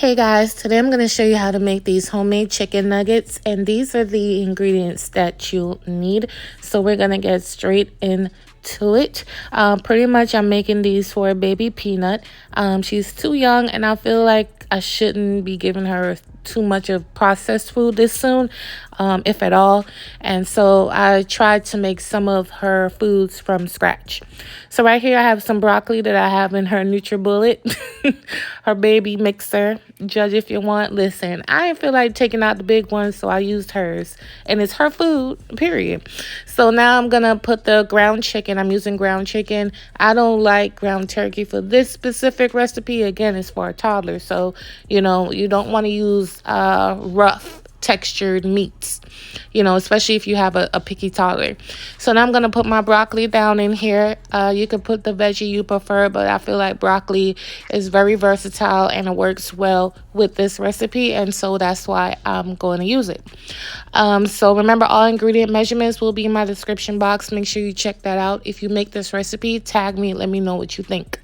Hey guys, today I'm going to show you how to make these homemade chicken nuggets, and these are the ingredients that you'll need. So we're going to get straight into it. Pretty much I'm making these for baby Peanut. She's too young and I feel like I shouldn't be giving her too much of processed food this soon, if at all. And so I tried to make some of her foods from scratch. So right here I have some broccoli that I have in her NutriBullet, her baby mixer. Judge if you want. Listen, I didn't feel like taking out the big one, so I used hers. And it's her food, period. So now I'm going to put the ground chicken. I'm using ground chicken. I don't like ground turkey for this specific recipe. Again, it's for a toddler. So, you don't want to use rough textured meats, especially if you have a picky toddler. So now I'm going to put my broccoli down in here. You can put the veggie you prefer, but I feel like broccoli is very versatile and it works well with this recipe, and so that's why I'm going to use it. So remember, all ingredient measurements will be in my description box. Make sure you check that out. If you make this recipe, tag me, let me know what you think.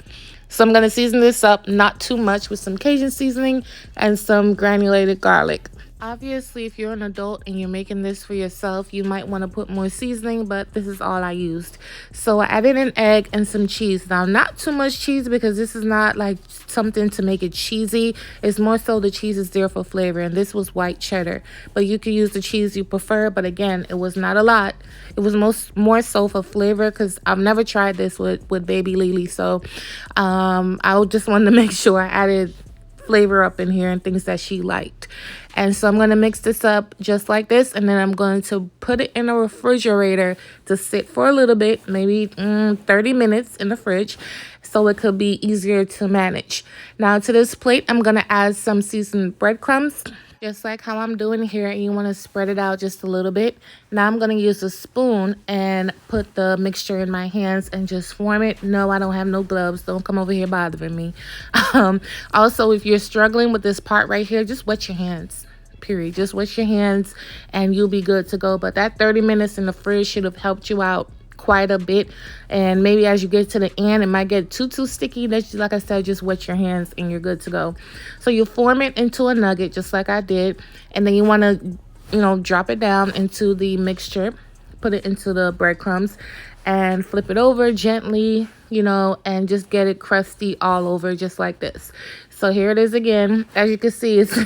So I'm going to season this up, not too much, with some Cajun seasoning and some granulated garlic. Obviously, if you're an adult and you're making this for yourself, you might want to put more seasoning, but this is all I used. So I added an egg and some cheese. Now, not too much cheese because this is not like something to make it cheesy. It's more so the cheese is there for flavor, and this was white cheddar. But you can use the cheese you prefer, but again, it was not a lot. It was more so for flavor because I've never tried this with baby Lily. So I just wanted to make sure I added flavor up in here and things that she liked. And so I'm going to mix this up just like this, and then I'm going to put it in a refrigerator to sit for a little bit, maybe 30 minutes in the fridge, so it could be easier to manage. Now to this plate, I'm going to add some seasoned breadcrumbs, just like how I'm doing here. You want to spread it out just a little bit. Now I'm going to use a spoon and put the mixture in my hands and just form it. No, I don't have no gloves. Don't come over here bothering me. Also, if you're struggling with this part right here, just wet your hands. Period. Just wet your hands and you'll be good to go. But that 30 minutes in the fridge should have helped you out quite a bit, and maybe as you get to the end it might get too sticky. That's, like I said, just wet your hands and you're good to go. So you form it into a nugget just like I did, and then you want to drop it down into the mixture, put it into the breadcrumbs and flip it over gently, and just get it crusty all over just like this. So here it is again. As you can see, it's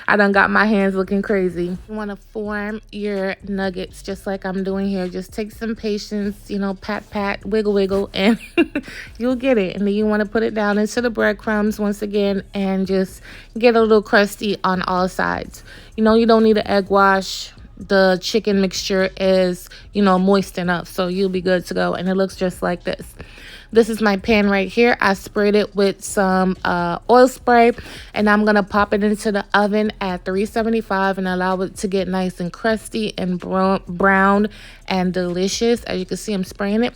I done got my hands looking crazy. You want to form your nuggets just like I'm doing here. Just take some patience, pat, wiggle, and you'll get it. And then you want to put it down into the breadcrumbs once again and just get a little crusty on all sides. You don't need an egg wash. The chicken mixture is, moist enough, so you'll be good to go. And it looks just like this. This is my pan right here. I sprayed it with some oil spray, and I'm going to pop it into the oven at 375 and allow it to get nice and crusty and brown and delicious. As you can see, I'm spraying it.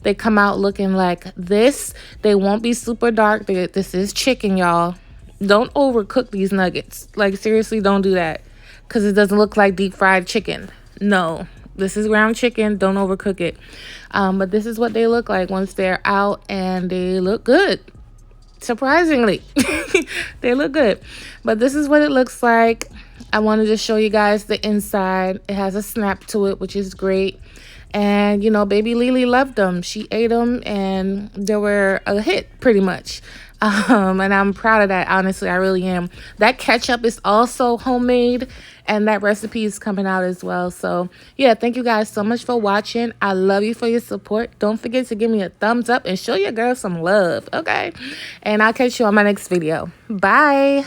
They come out looking like this. They won't be super dark. This is chicken, y'all. Don't overcook these nuggets. Like, seriously, don't do that, because it doesn't look like deep fried chicken. No. This is ground chicken. Don't overcook it. But this is what they look like once they're out, and they look good. Surprisingly, they look good. But this is what it looks like. I wanted to show you guys the inside. It has a snap to it, which is great. And, baby Lily loved them. She ate them, and they were a hit pretty much. And I'm proud of that. Honestly, I really am. That ketchup is also homemade, and that recipe is coming out as well. So yeah, thank you guys so much for watching. I love you for your support. Don't forget to give me a thumbs up and show your girl some love, okay? And I'll catch you on my next video. Bye.